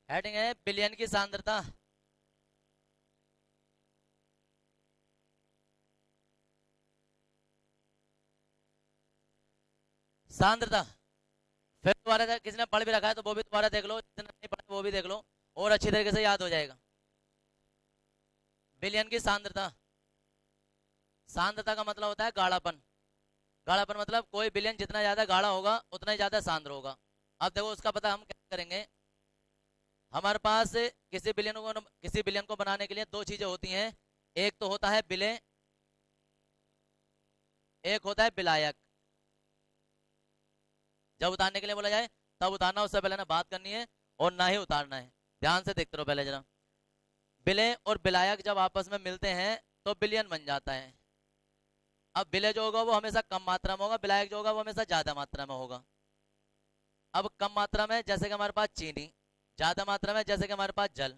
Heading है billion की सांद्रता। सांद्रता। फिर दोबारा किसी ने पढ़ भी रखा है तो वो भी दोबारा देख लो, जिसने नहीं पढ़ा वो भी देख लो और अच्छी तरीके से याद हो जाएगा। बिलियन की सांद्रता। सांद्रता का मतलब होता है गाढ़ापन। गाढ़ापन मतलब कोई बिलियन जितना ज्यादा गाढ़ा होगा उतना ही ज्यादा सांद्र होगा। अब देखो उसका पता हम क्या करेंगे। हमारे पास किसी बिलियन को बनाने के लिए दो चीजें होती हैं। एक तो होता है विलेय, एक होता है विलायक। जब उतारने के लिए बोला जाए तब उतारना, उससे पहले ना बात करनी है और ना ही उतारना है। ध्यान से देखते रहो पहले जरा। विलेय और विलायक जब आपस में मिलते हैं तो बिलियन बन जाता है। अब विलेय जो होगा वो हमेशा कम मात्रा में होगा, विलायक जो होगा वो हमेशा ज्यादा मात्रा में होगा। अब कम मात्रा में जैसे कि हमारे पास चीनी, ज्यादा मात्रा में जैसे कि हमारे पास जल।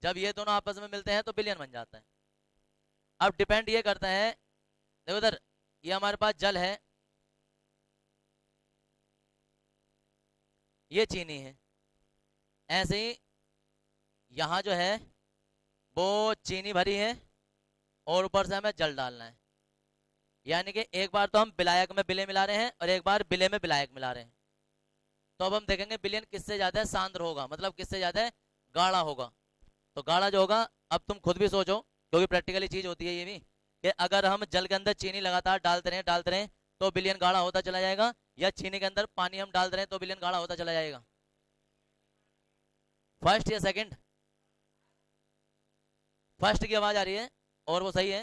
जब ये दोनों आपस में मिलते हैं तो बिलियन बन जाता है। अब डिपेंड ये करता है, देखो उधर, ये हमारे पास जल है, ये चीनी है। ऐसे ही यहाँ जो है वो चीनी भरी है और ऊपर से हमें जल डालना है। यानी कि एक बार तो हम विलायक में विलेय मिला रहे हैं और एक बार विलेय में विलायक मिला रहे हैं। तो अब हम देखेंगे बिलियन किससे ज्यादा सांद्र होगा, मतलब किससे ज्यादा गाढ़ा होगा। तो गाढ़ा जो होगा, अब तुम खुद भी सोचो क्योंकि प्रैक्टिकली चीज होती है ये भी, कि अगर हम जल के अंदर चीनी लगातार डालते रहें तो बिलियन गाढ़ा होता चला जाएगा, या चीनी के अंदर पानी हम डालते रहें तो बिलियन गाढ़ा होता चला जाएगा। फर्स्ट या सेकंड? फर्स्ट की आवाज आ रही है और वो सही है,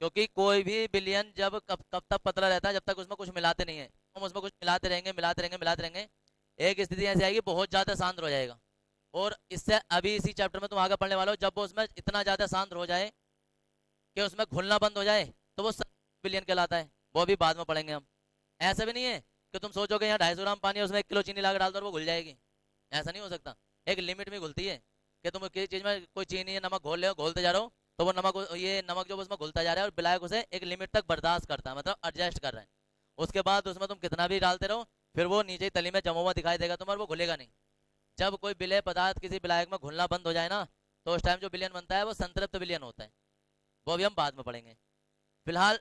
क्योंकि कोई भी बिलियन जब कब कब तक पतला रहता है जब तक उसमें कुछ मिलाते नहीं है। हम उसमें कुछ मिलाते रहेंगे मिलाते रहेंगे मिलाते रहेंगे, एक स्थिति ऐसी आएगी बहुत ज्यादा सांद्र हो जाएगा। और इससे अभी इसी चैप्टर में तुम आगे पढ़ने वाले हो, जब वो उसमें इतना ज्यादा सांद्र हो जाए कि उसमें घुलना बंद हो जाए तो वो बिलियन कहलाता है। वो भी बाद में पढ़ेंगे हम। ऐसा भी नहीं है कि तुम सोचोगे यहाँ 250 ग्राम पानी है उसमें 1 किलो चीनी लाकर डाल दो और वो घुल जाएगी। ऐसा नहीं हो सकता। एक लिमिट में घुलती है, कि तुम किसी चीज में कोई चीनी या नमक घोल ले घोलते जा रहे हो तो वो नमक, ये नमक जो उसमें घुलता जा रहा है और विलायक उसे एक लिमिट तक बर्दाश्त करता है, मतलब एडजस्ट कर रहे हैं। उसके बाद उसमें तुम कितना भी डालते रहो फिर वो नीचे तली में जमा हुआ दिखाई देगा तुम्हें और वो घुलेगा नहीं। जब कोई विलेय पदार्थ किसी विलायक में घुलना बंद हो जाए ना, तो उस टाइम जो विलियन बनता है वो संतृप्त विलियन होता है। वो भी हम बाद में पढ़ेंगे। फिलहाल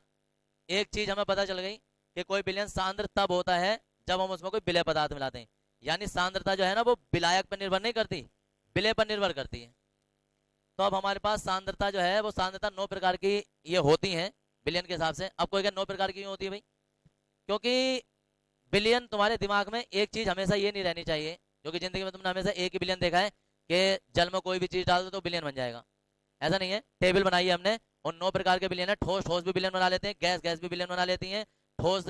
एक चीज हमें पता चल गई कि कोई विलयन सांद्र तब होता है जब हम उसमें कोई विलेय पदार्थ मिलाते हैं। यानी सांद्रता जो है ना वो विलायक पर निर्भर नहीं करती, विलेय पर निर्भर करती है। तो अब हमारे पास सांद्रता जो है वो सांद्रता 9 प्रकार की ये होती है बिलियन के हिसाब से। अब कोई 9 प्रकार की क्यों होती है भाई? क्योंकि बिलियन तुम्हारे दिमाग में एक चीज हमेशा ये नहीं रहनी चाहिए, क्योंकि जिंदगी में तुमने हमेशा एक ही बिलियन देखा है कि जल में कोई भी चीज डाल दो तो बिलियन बन जाएगा। ऐसा नहीं है। टेबल बनाई है हमने और 9 प्रकार के बिलियन है। ठोस ठोस भी बिलियन बना लेते हैं, गैस गैस भी बिलियन बना लेती हैं, ठोस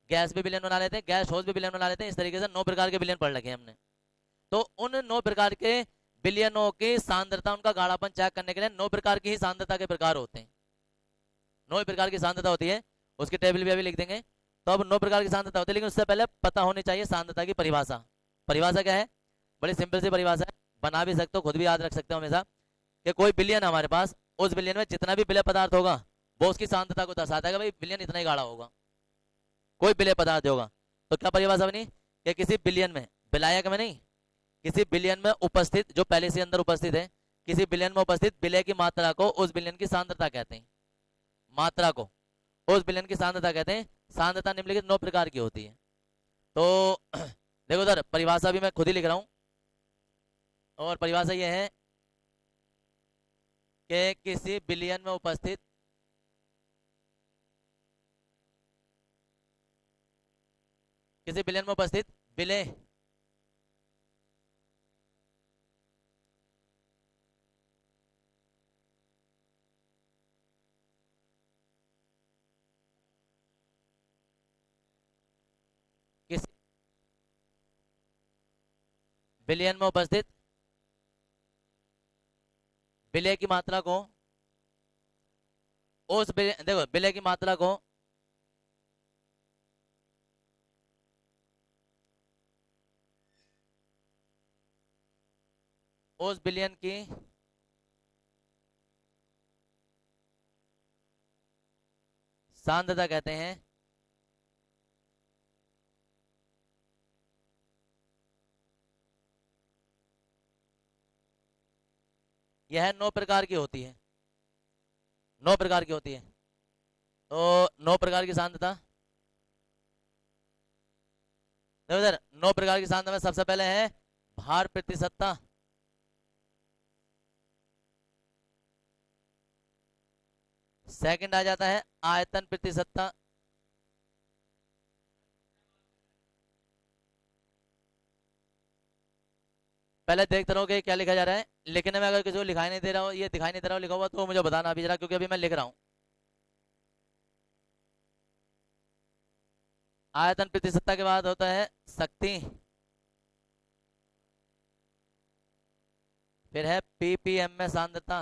गैस भी बिलियन बना लेते हैं, गैस ठोस भी बिलियन बना लेते हैं। इस तरीके से 9 प्रकार के बिलियन पढ़ रखे हैं हमने। तो उन 9 प्रकार के बिलियनों की सांद्रता, उनका गाढ़ापन चेक करने के लिए 9 प्रकार की ही सांद्रता के प्रकार होते हैं। 9 प्रकार की सांद्रता होती है, उसकी टेबल भी अभी लिख देंगे। तो अब 9 प्रकार की सांद्रता होती है, लेकिन उससे पहले पता होनी चाहिए सांद्रता की परिभाषा। परिभाषा क्या है? बड़ी सिंपल सी परिभाषा है, बना भी सकते हो, खुद भी याद रख सकते हो हमेशा, कि कोई बिलियन है हमारे पास, उस बिलियन में जितना भी विलेय पदार्थ होगा वो उसकी सांद्रता को दर्शाता है कि भाई बिलियन इतना ही गाढ़ा होगा। कोई विलेय पदार्थ होगा तो क्या परिभाषा बनी कि किसी बिलियन में, विलायक में नहीं, किसी बिलियन में उपस्थित, जो पहले से अंदर उपस्थित है, किसी बिलियन में उपस्थित विलेय की मात्रा को उस बिलियन की सांद्रता कहते हैं। मात्रा को उस बिलियन की सांद्रता कहते हैं। सांद्रता निम्नलिखित 9 प्रकार की होती है। तो देखो उधर परिभाषा भी मैं खुद ही लिख रहा हूं, और परिभाषा ये है कि किसी बिलियन में उपस्थित विलेय किसी बिलियन में उपस्थित विलेय की मात्रा को, देखो विलेय की मात्रा को उस बिलियन की सांद्रता कहते हैं। यह 9 प्रकार की होती है, 9 प्रकार की होती है। तो 9 प्रकार की सांद्रता, देखो इधर 9 प्रकार की सांद्रता में सबसे पहले है भार प्रतिशतता, सेकंड आ जाता है आयतन प्रतिशतता, पहले देखते रहो कि क्या लिखा जा रहा है। लिखने में अगर किसी को लिखाई नहीं दे रहा हो, ये दिखाई नहीं दे रहा हो लिखा हुआ, तो मुझे बताना अभी जरा, क्योंकि अभी मैं लिख रहा हूँ। आयतन प्रतिशतता के बाद होता है शक्ति, फिर है पीपीएम में सांद्रता,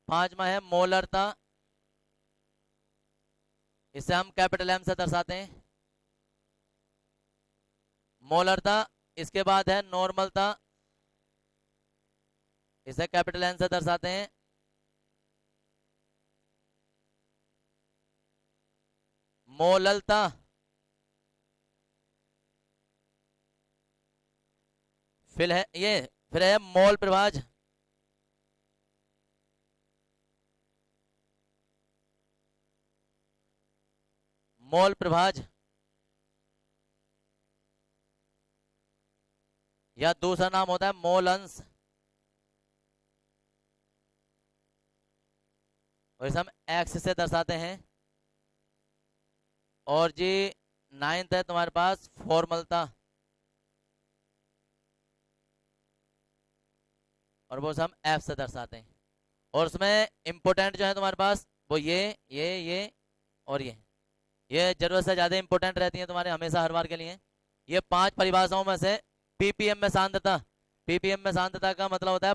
पांचवा है मोलरता, इसे हम कैपिटल एम से दर्शाते हैं, मोलरता। इसके बाद है नॉर्मलता, इसे कैपिटल एन से दर्शाते हैं, मोललता, फिर है मोल प्रभाज, मोल प्रभाज, या दूसरा नाम होता है मोल अंश, और इसे हम एक्स से दर्शाते हैं। और जी नाइन्थ है तुम्हारे पास फॉर्मलता, और वो हम एफ से दर्शाते हैं। और उसमें इंपोर्टेंट जो है तुम्हारे पास वो ये और ये जरूरत से ज्यादा इंपोर्टेंट रहती है तुम्हारे हमेशा हर बार के लिए। ये 5 परिभाषाओं में से पीपीएम में सांद्रता, पीपीएम में सांद्रता का मतलब होता है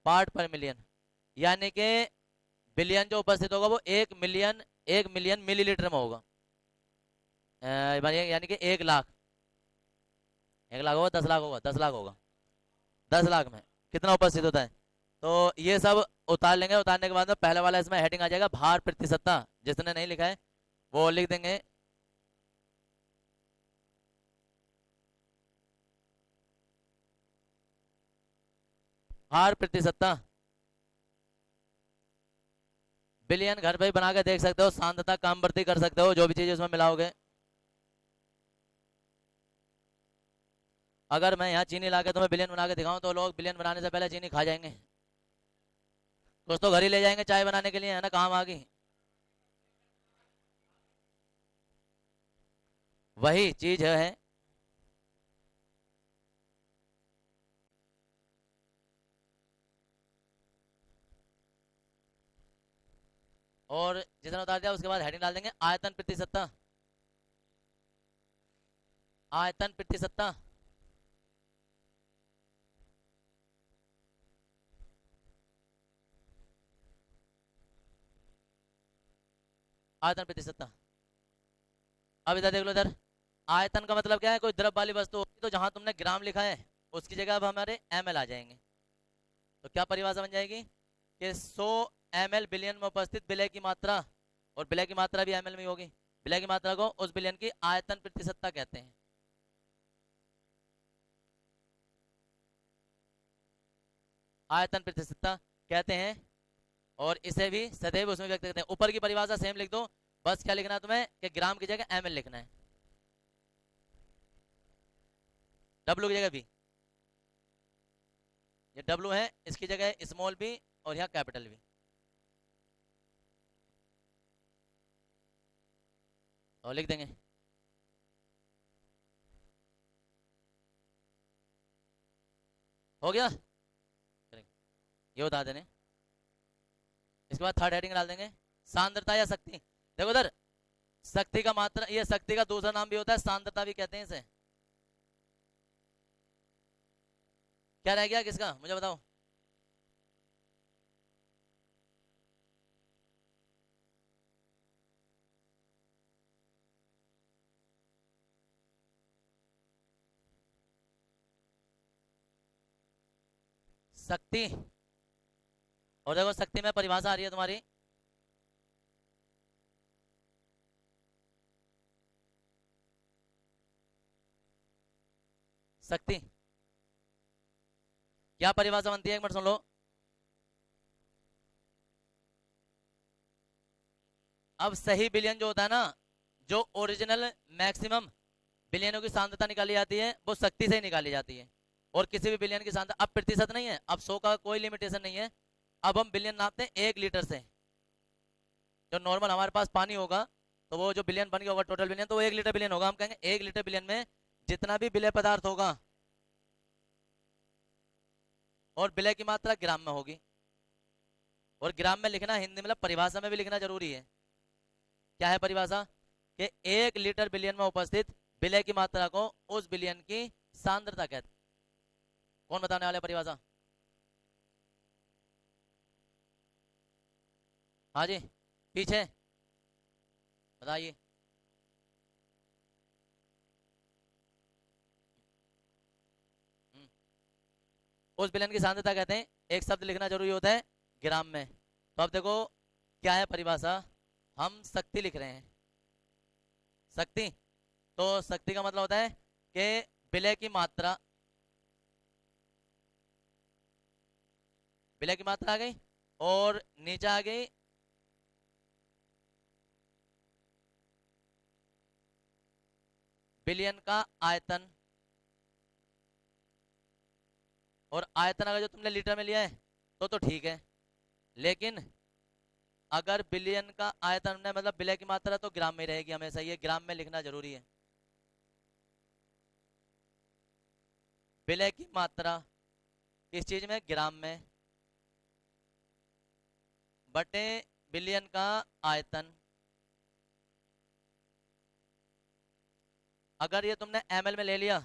पार्ट पर मिलियन, यानी कि बिलियन जो उपस्थित होगा वो 1 मिलियन मिलीलीटर में होगा। यानी कि 1 लाख, 1 लाख होगा, 10 लाख होगा, 10 लाख होगा, 10 लाख में कितना उपस्थित होता है। तो ये सब उतार लेंगे, उतारने के बाद में पहले वाला इसमें हेडिंग आ जाएगा भार प्रतिशतता, जिसने नहीं लिखा है वो लिख देंगे। भार प्रतिशतता, बिलियन घर पे ही बना के देख सकते हो, सांद्रता काम बढ़ती कर सकते हो, जो भी चीज उसमें मिलाओगे। अगर मैं यहाँ चीनी ला के तुम्हें बिलियन बना के दिखाऊं तो लोग बिलियन बनाने से पहले चीनी खा जाएंगे, कुछ तो घर ही ले जाएंगे चाय बनाने के लिए, है ना, काम आ गई। वही चीज है। और जितना उतार दिया उसके बाद हेडिंग डाल देंगे आयतन प्रतिशतता, आयतन प्रतिशतता, आयतन प्रतिशतता। अब इधर देख लो, इधर आयतन का मतलब क्या है, कोई द्रव वाली वस्तु होगी तो जहां तुमने ग्राम लिखा है उसकी जगह अब हमारे ml आ जाएंगे। तो क्या परिभाषा बन जाएगी कि 100 ml बिलियन में उपस्थित विलय की मात्रा, और विलय की मात्रा भी ml में ही होगी, विलय की मात्रा को उस विलयन की आयतन प्रतिशतता कहते हैं। आयतन प्रतिशतता कहते हैं, और इसे भी सदैव उसमें व्यक्त करते हैं। ऊपर की परिभाषा सेम लिख दो, बस क्या लिखना है तुम्हें कि ग्राम की जगह ml लिखना है, W की जगह V, ये W है इसकी जगह स्मॉल b और यहाँ कैपिटल V, और लिख देंगे। हो गया, ये बता देने। इसके बाद थर्ड हेडिंग डाल देंगे सांद्रता या शक्ति। देखो उधर शक्ति का मात्रा, ये शक्ति का दूसरा नाम भी होता है सांद्रता भी कहते हैं इसे। क्या रह गया किसका मुझे बताओ। शक्ति, और देखो शक्ति में परिभाषा आ रही है तुम्हारी शक्ति। क्या परिभाषा बनती है, एक मिनट सुन लो। अब सही बिलियन जो होता है ना, जो ओरिजिनल मैक्सिमम बिलियनों की सांद्रता निकाली जाती है वो शक्ति से ही निकाली जाती है। और किसी भी बिलियन की सांद्रता अब प्रतिशत नहीं है, अब 100 का कोई लिमिटेशन नहीं है। अब हम बिलियन नापते हैं 1 लीटर से। जो नॉर्मल हमारे पास पानी होगा, तो वो जो बिलियन बन गया होगा टोटल बिलियन, तो वो 1 लीटर बिलियन होगा। हम कहेंगे 1 लीटर बिलियन में जितना भी विलय पदार्थ होगा, और विलय की मात्रा ग्राम में होगी। और ग्राम में लिखना हिंदी मतलब परिभाषा में भी लिखना जरूरी है। क्या है परिभाषा? कि 1 लीटर बिलियन में उपस्थित विलय की मात्रा को उस बिलियन की सांद्रता कहते। कौन बताने वाला है परिभाषा? हाँ जी, पीछे बताइए। उस बिलियन की सांद्रता कहते हैं। एक शब्द लिखना जरूरी होता है ग्राम में। तो अब देखो क्या है परिभाषा। हम शक्ति लिख रहे हैं, शक्ति। तो शक्ति का मतलब होता है कि विलय की मात्रा, विलय की मात्रा आ गई और नीचे आ गई बिलियन का आयतन। और आयतन अगर जो तुमने लीटर में लिया है तो ठीक है, लेकिन अगर बिलियन का आयतन में मतलब विलय की मात्रा तो ग्राम में रहेगी हमेशा। ये ग्राम में लिखना जरूरी है। विलय की मात्रा किस चीज में? ग्राम में, बटे बिलियन का आयतन। अगर ये तुमने एमएल में ले लिया,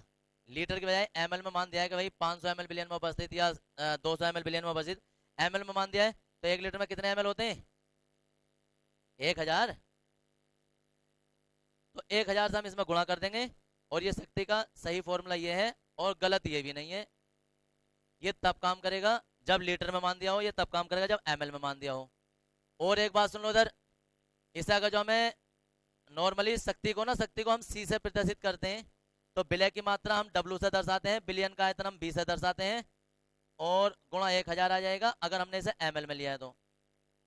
लीटर की बजाय एमएल में मान दिया है कि भाई 500 एमएल बिलियन में उपस्थित या 200 एमएल बिलियन में उपस्थित, एमएल में मान दिया है, तो 1 लीटर में कितने एमएल होते हैं? 1000। तो 1000 से हम इसमें गुणा कर देंगे। और ये शक्ति का सही फॉर्मूला ये है, और गलत ये भी नहीं है। ये तब काम करेगा जब लीटर में मान दिया हो, ये तब काम करेगा जब एमएल में मान दिया हो। और एक बात सुन लो इधर, इससे अगर जो हमें नॉर्मली शक्ति को ना, शक्ति को हम सी से प्रदर्शित करते हैं, तो विलय की मात्रा हम डब्ल्यू से दर्शाते हैं, बिलियन का आयतन हम बी से दर्शाते हैं, और गुणा 1000 आ जाएगा अगर हमने इसे एमएल में लिया है तो।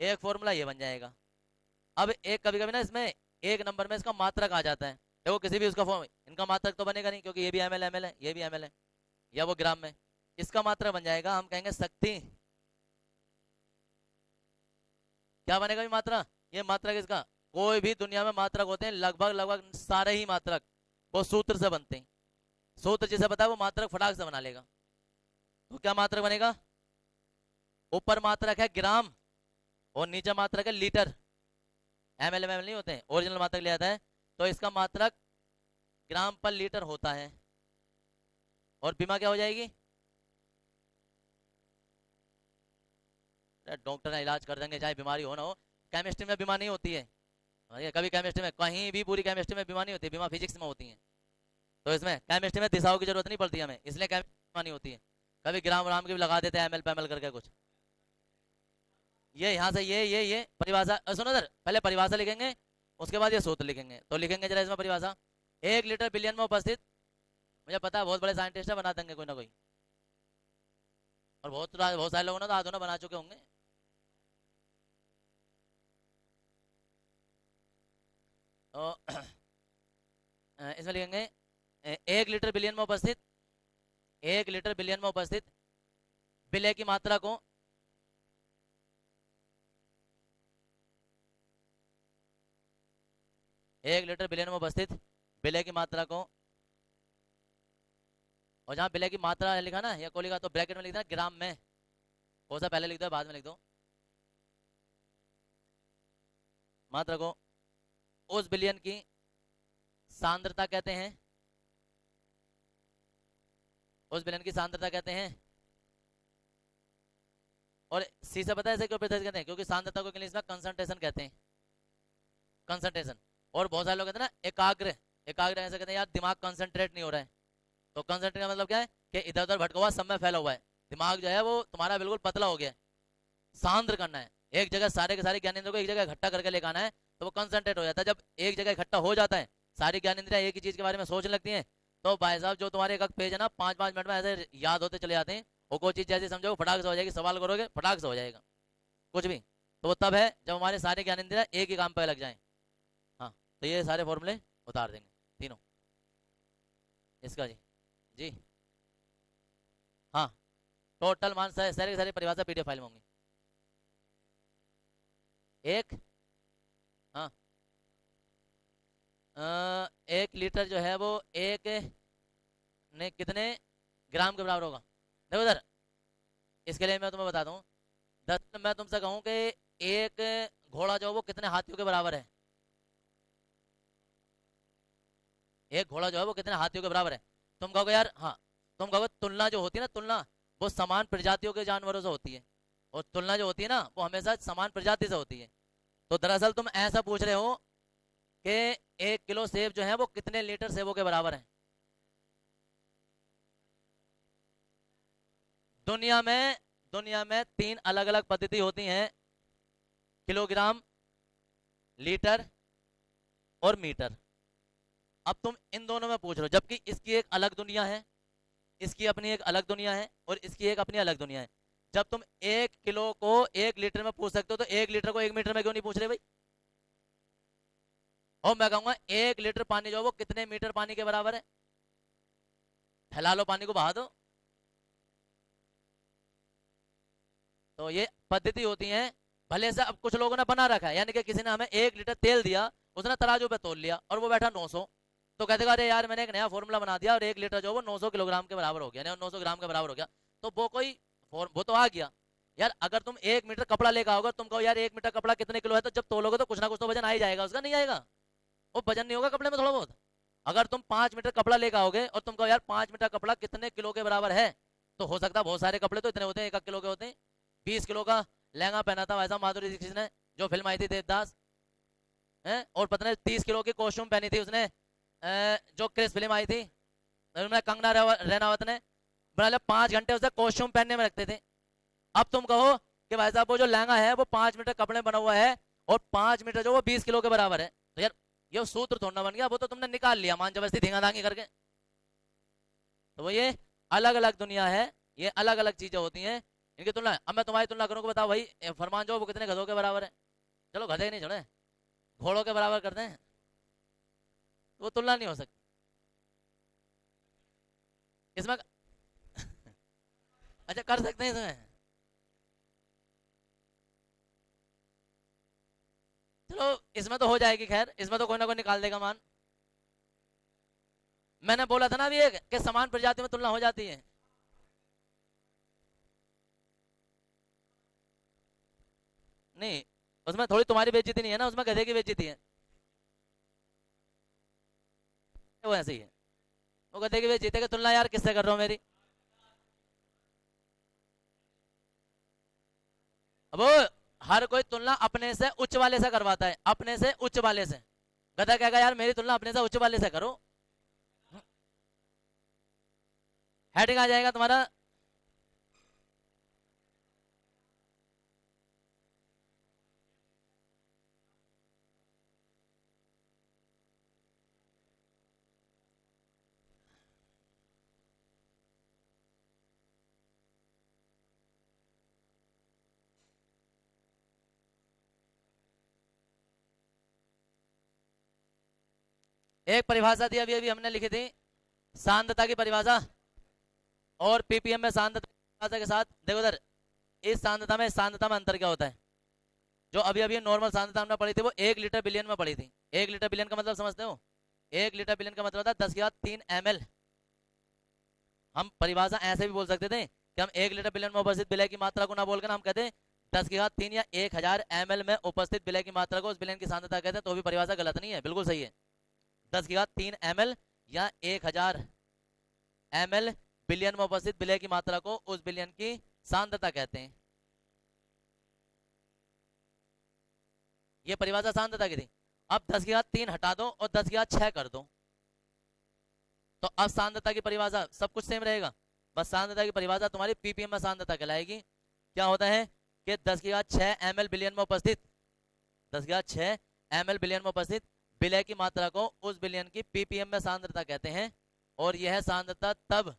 एक फॉर्मूला ये बन जाएगा। अब एक कभी कभी ना इसमें एक नंबर में इसका मात्रक आ जाता है। देखो किसी भी उसका फॉर्म, इनका मात्रक तो बनेगा नहीं क्योंकि ये भी एमएल एमएल है, ये भी एमएल है, या वो ग्राम में। इसका मात्रक बन जाएगा, हम कहेंगे शक्ति। क्या बनेगा भी मात्रा? ये मात्रक इसका। कोई भी दुनिया में मात्रक होते हैं, लगभग लगभग सारे ही मात्रक वो सूत्र से बनते हैं। सूत्र जिसे पता है वो मात्रक फटाक से बना लेगा। तो क्या मात्रक बनेगा? ऊपर मात्रक है ग्राम और नीचे मात्रक है लीटर। एमएल एमएल नहीं होते हैं, ओरिजिनल मात्रक लिया जाता है। तो इसका मात्रक ग्राम पर लीटर होता है। और बीमा क्या हो जाएगी? डॉक्टर ने इलाज कर देंगे चाहे बीमारी हो ना हो। केमिस्ट्री में बीमा नहीं होती है, कभी केमिस्ट्री में कहीं भी पूरी केमिस्ट्री में बीमा नहीं होती, बीमा फिजिक्स में होती है। तो इसमें केमिस्ट्री में दिशाओं की जरूरत नहीं पड़ती हमें, इसलिए केमिस्ट्री बीमा नहीं होती है। कभी ग्राम राम की भी लगा देते हैं एमएल पैमएल करके कुछ। ये यहाँ से ये परिभाषा सुनो सर, पहले परिभाषा लिखेंगे उसके बाद ये सूत्र लिखेंगे। तो लिखेंगे जरा इसमें परिभाषा। 1 लीटर बिलियन में उपस्थित, मुझे पता है बहुत बड़े साइंटिस्ट है, बना देंगे कोई ना कोई, और बहुत सारे लोगों ने तो आधुना बना चुके होंगे। तो इसमें लिखेंगे 1 लीटर बिलियन में उपस्थित, 1 लीटर बिलियन में उपस्थित विलय की मात्रा को एक लीटर बिलियन में उपस्थित विलय की मात्रा को, और जहां विलय की मात्रा लिखा ना या को लिखा तो ब्रैकेट में लिखना ग्राम में। कौन सा पहले लिख दो बाद में लिख दो। मात्रा को उस बिलियन की सांद्रता कहते हैं, उस बिलियन की सांद्रता कहते हैं। और सी से पता है इसे क्यों प्रदर्शित कहते हैं? क्योंकि सांद्रता को इंग्लिश में कंसंट्रेशन कहते हैं, कंसंट्रेशन। और बहुत सारे लोग कहते हैं ना एकाग्र, एकाग्र ऐसे कहते हैं यार दिमाग कंसंट्रेट नहीं हो रहा है। तो कंसंट्रेट का मतलब क्या है? कि इधर उधर भटका हुआ सब में फैला हुआ है, दिमाग जो है वो तुम्हारा बिल्कुल पतला हो गया है। सांद्र करना है, एक जगह सारे के सारे ज्ञानेंद्र को एक जगह इकट्ठा करके लेकर आना है, तो वो कंसंट्रेट हो जाता है। जब एक जगह इकट्ठा हो जाता है, सारी ज्ञानेंद्रियां एक ही चीज के बारे में सोचने लगती हैं, तो भाई साहब जो तुम्हारे एक पेज है ना 5-5 मिनट में ऐसे याद होते चले जाते हैं, और कोई चीज जैसे समझो फटाक से हो जाएगी, सवाल करोगे फटाक से हो जाएगा कुछ भी। तो वो तब है जब हमारे सारे ज्ञानेंद्रिय एक ही काम पे लग जाएं। हाँ, तो ये सारे फॉर्मूले उतार देंगे तीनों इसका जी। जी हाँ, टोटल मान सारे के सारे परिभाषा पीडीएफ फाइल में होंगी। एक हाँ 1 लीटर जो है वो एक ने कितने ग्राम के बराबर होगा। देखो इधर, इसके लिए मैं तुम्हें बताता हूँ। 10 मैं तुमसे कहूँ कि एक घोड़ा जो है वो कितने हाथियों के बराबर है। एक घोड़ा जो है वो कितने हाथियों के बराबर है। तुम कहोगे यार, हाँ तुम कहोगे तुलना जो होती है ना, तुलना वो समान प्रजातियों के जानवरों से होती है, और तुलना जो होती है ना वो हमेशा समान प्रजाति से होती है। तो दरअसल तुम ऐसा पूछ रहे हो कि 1 किलो सेब जो है वो कितने लीटर सेबों के बराबर है। दुनिया में 3 अलग अलग पद्धति होती हैं, किलोग्राम, लीटर और मीटर। अब तुम इन दोनों में पूछ रहे हो, जबकि इसकी एक अलग दुनिया है, इसकी अपनी एक अलग दुनिया है, और इसकी एक अपनी अलग दुनिया है। जब तुम 1 किलो को 1 लीटर में पूछ सकते हो, तो 1 लीटर को 1 मीटर में क्यों नहीं पूछ रहे भाई। और मैं कहूंगा 1 लीटर पानी जो है वो कितने मीटर पानी के बराबर है। फैला लो, पानी को बहा दो। तो ये पद्धति होती है। भले से अब कुछ लोगों ने बना रखा है, यानी कि किसी ने हमें 1 लीटर तेल दिया, उसने तराजू पे तोल लिया और वो बैठा 900, तो कहते अरे यार मैंने एक नया फॉर्मूला बना दिया और 1 लीटर जो वो 900 किलोग्राम के बराबर हो गया, 900 ग्राम के बराबर हो गया। तो वो कोई वो तो आ गया यार। अगर तुम 1 मीटर कपड़ा लेकर आओगे, तुम कहो यार 1 मीटर कपड़ा कितने किलो है, तो जब तोलोगे तो कुछ ना कुछ तो वजन आ ही जाएगा उसका, नहीं आएगा? वो वजन नहीं होगा कपड़े में थोड़ा बहुत। अगर तुम 5 मीटर कपड़ा लेकर आओगे और तुम कहो यार 5 मीटर कपड़ा कितने किलो के बराबर है, तो हो सकता है बहुत सारे कपड़े तो इतने होते हैं, 1 किलो के होते हैं। 20 किलो का लहंगा पहना था वैसा माधुरी दीक्षित ने, जो फिल्म आई थी देवदास है, और पता नहीं 30 किलो की कॉस्ट्यूम पहनी थी उसने, जो क्रिस फिल्म आई थी, कंगना रनावत ने। बना 5 घंटे उसे कॉस्ट्यूम पहनने में रखते थे। अब तुम कहो कि भाई साहब वो जो लहंगा है वो 5 मीटर कपड़े बना हुआ है, और 5 मीटर जो वो 20 किलो के बराबर है, तो यार ये सूत्र थोड़ा बन गया, वो तो तुमने निकाल लिया मान जबरदस्ती धींगाधांगी करके। तो वो ये अलग अलग दुनिया है, ये अलग अलग चीजें होती हैं, इनकी तुलना। अब मैं तुम्हारी तुलना करूँ, बताओ भाई फरमान जो वो कितने गधों के बराबर है। चलो गधे नहीं छोड़े, घोड़ों के बराबर करते हैं, तो वो तुलना नहीं हो सकती इसमें। अच्छा कर सकते हैं इसमें, चलो इसमें तो हो जाएगी, खैर इसमें तो कोई ना कोई निकाल देगा मान। मैंने बोला था ना अभी एक कि समान प्रजाति में तुलना हो जाती है। नहीं, उसमें थोड़ी तुम्हारी बेइज्जती नहीं है ना, उसमें गधे की बेइज्जती है। वो ऐसे ही है, वो गधे की बेइज्जती है कि तुलना यार किससे कर रहा हूँ मेरी। अब वो हर कोई तुलना अपने से उच्च वाले से करवाता है, अपने से उच्च वाले से। गधा कहेगा यार मेरी तुलना अपने से उच्च वाले से करो, हेडिंग आ जाएगा तुम्हारा। एक परिभाषा थी अभी अभी हमने लिखी थी, सांद्रता की परिभाषा, और पीपीएम में सांद्रता की परिभाषा के साथ देखो इधर, इस सांद्रता में अंतर क्या होता है। जो अभी अभी नॉर्मल सांद्रता हमने पढ़ी थी वो 1 लीटर बिलियन में पढ़ी थी। 1 लीटर बिलियन का मतलब समझते हो? 1 लीटर बिलियन का मतलब होता है 10⁻³ ml। हम परिभाषा ऐसे भी बोल सकते थे कि हम 1 लीटर बिलियन में उपस्थित विलय की मात्रा को ना बोलकर हम कहते हैं 10⁻³ या 1000 ml में उपस्थित विलय की मात्रा को उस विलयन की सांद्रता कहते हैं, तो भी परिभाषा गलत नहीं है, बिल्कुल सही है। 10⁻³ ml या 1000 ml बिलियन में उपस्थित विलय की मात्रा को उस विलयन की सांद्रता कहते हैं। ये परिभाषा सांद्रता की थी। अब 10⁻³ हटा दो और 10⁻6 कर दो, तो अब सांद्रता की परिभाषा सब कुछ सेम रहेगा, बस सांद्रता की परिभाषा तुम्हारी पीपीएम में सांद्रता कहलाएगी। क्या होता है कि 10⁻6 ml बिलियन में उपस्थित 10⁻6 ml बिलियन में उपस्थित विलय की मात्रा को उस विलयन की पीपीएम में सांद्रता कहते हैं। और यह सांद्रता तब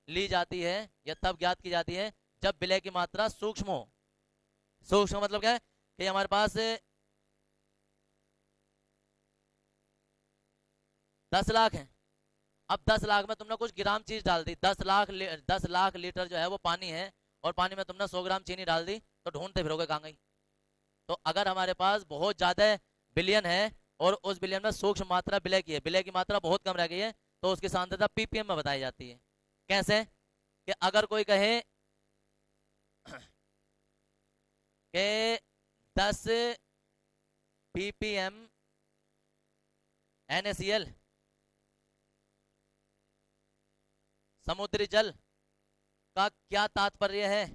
ली जाती है या तब ज्ञात की जाती है जब विलय की मात्रा सूक्ष्म हो। सूक्ष्म मतलब क्या है कि हमारे पास 10 लाख है। अब 10 लाख में तुमने कुछ ग्राम चीज डाल दी, 10 लाख लीटर जो है वो पानी है, और पानी में तुमने 100 ग्राम चीनी डाल दी, तो ढूंढते फिरोगे कहाँ गई। तो अगर हमारे पास बहुत ज्यादा बिलियन है और उस बिलियन में सूक्ष्म मात्रा विलय की है, विलय की मात्रा बहुत कम रह गई है, तो उसकी सांद्रता पीपीएम में बताई जाती है। कैसे कि अगर कोई कहे कि 10 ppm NaCl समुद्री जल का क्या तात्पर्य है।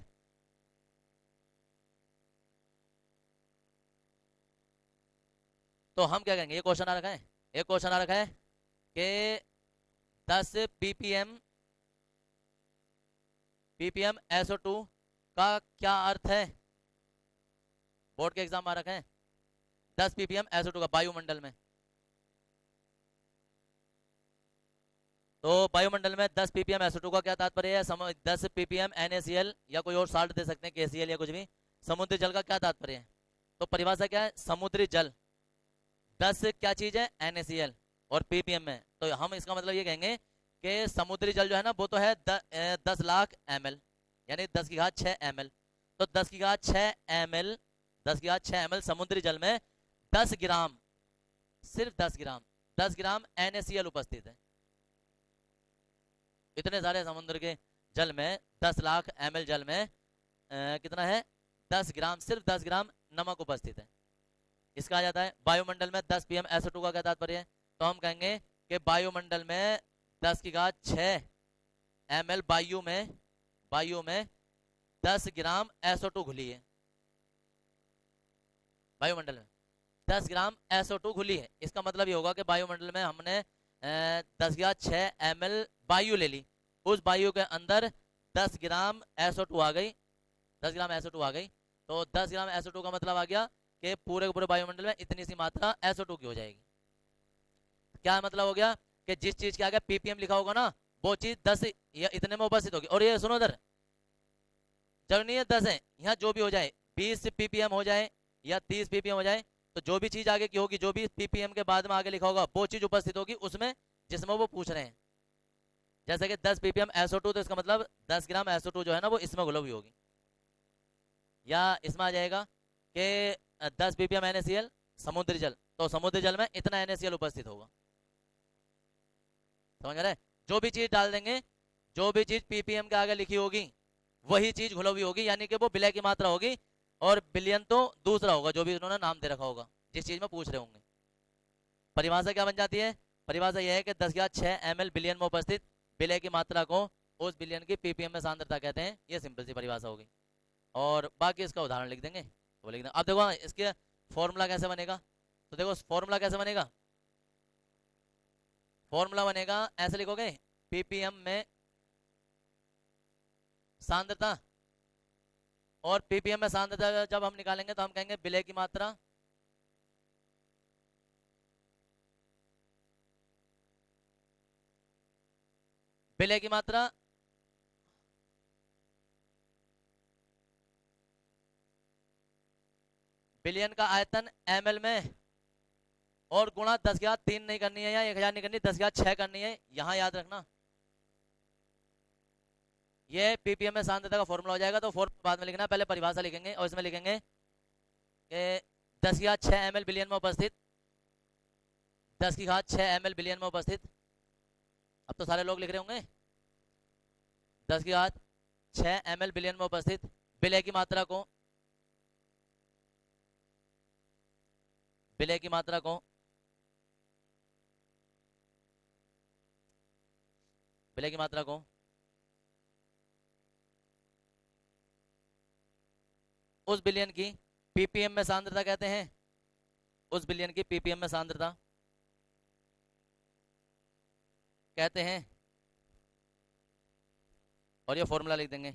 तो हम क्या कहेंगे, ये क्वेश्चन आ रखा है, एक क्वेश्चन आ रखा है कि 10 ppm SO2 का क्या अर्थ है। बोर्ड के एग्जाम आ रखा है 10 ppm SO2 का वायुमंडल में। तो वायुमंडल में 10 ppm SO2 का क्या तात्पर्य है। 10 ppm NaCl या कोई और साल्ट दे सकते हैं, KCl या कुछ भी, समुद्री जल का क्या तात्पर्य है। तो परिभाषा क्या है, समुद्री जल 10 क्या चीज है NaCl और ppm में, तो हम इसका मतलब ये कहेंगे कि समुद्री जल जो है ना वो तो है 10 लाख ml, यानी 10⁻6 ml। तो 10⁻6 ml 10⁻6 ml समुद्री जल में 10 ग्राम, सिर्फ 10 ग्राम NaCl उपस्थित है। इतने सारे समुद्र के जल में 10 लाख ml जल में कितना है 10 ग्राम, सिर्फ 10 ग्राम नमक उपस्थित है। इसका आ जाता है वायुमंडल में 10 pm SO2 का क्या तात्पर्य है। तो हम कहेंगे कि वायुमंडल में 10⁻6 ml वायु में 10 ग्राम SO2 घुली है। वायुमंडल में 10 ग्राम SO2 घुली है। इसका मतलब ये होगा कि वायुमंडल में हमने 10⁻6 ml वायु ले ली, उस वायु के अंदर 10 ग्राम SO2 आ गई, 10 ग्राम SO2 आ गई। तो 10 ग्राम SO2 का मतलब आ गया कि पूरे के पूरे वायुमंडल में इतनी सी मात्रा SO2 की हो जाएगी। क्या मतलब हो गया कि जिस चीज के आगे ppm लिखा होगा ना वो चीज 10 या इतने में उपस्थित होगी। और ये सुनो इधर, जरूरी नहीं है 10 है, यहाँ जो भी हो जाए 20 ppm हो जाए या 30 ppm हो जाए, तो जो भी चीज आगे की होगी, जो भी ppm के बाद में आगे लिखा होगा वो चीज उपस्थित होगी उसमें जिसमें वो पूछ रहे हैं। जैसे कि 10 ppm SO2, तो इसका मतलब 10 ग्राम SO2 जो है ना वो इसमें घुली हुई होगी। या इसमें आ जाएगा कि 10 ppm NaCl समुद्री जल, तो समुद्री जल में इतना NaCl उपस्थित होगा। समझ रहे, जो भी चीज डाल देंगे, जो भी चीज ppm के आगे लिखी होगी वही चीज घुली हुई होगी, यानी कि वो विलय की मात्रा होगी। और बिलियन तो दूसरा होगा जो भी उन्होंने नाम दे रखा होगा जिस चीज में पूछ रहे होंगे। परिभाषा क्या बन जाती है, परिभाषा यह है कि 10⁻6 ml बिलियन में उपस्थित विलय की मात्रा को उस बिलियन की ppm में सांद्रता कहते हैं। ये सिंपल सी परिभाषा होगी, और बाकी इसका उदाहरण लिख देंगे तो लिख देंगे। अब देखो इसके फॉर्मूला कैसे बनेगा, तो देखो फॉर्मूला कैसे बनेगा, फॉर्मूला बनेगा ऐसे लिखोगे, ppm में सांद्रता, और ppm में सांद्रता जब हम निकालेंगे तो हम कहेंगे विलय की मात्रा विलय की मात्रा बिलियन का आयतन ml में, और गुणा 10⁻3 नहीं करनी है या 1000 नहीं करनी, 10⁻6 करनी है। यहां याद रखना ये ppm में सांद्रता का फॉर्मूला हो जाएगा। तो फॉर्मूला बाद में लिखना, पहले परिभाषा लिखेंगे और इसमें लिखेंगे कि 10⁻6 ml बिलियन में उपस्थित, 10⁻6 ml बिलियन में उपस्थित। अब तो सारे लोग लिख रहे होंगे 10⁻6 ml बिलियन में उपस्थित विलय की मात्रा को, विलय की मात्रा को विलय की मात्रा को उस बिलियन की ppm में सांद्रता कहते हैं, उस बिलियन की ppm में सांद्रता कहते हैं। और ये फॉर्मूला लिख देंगे।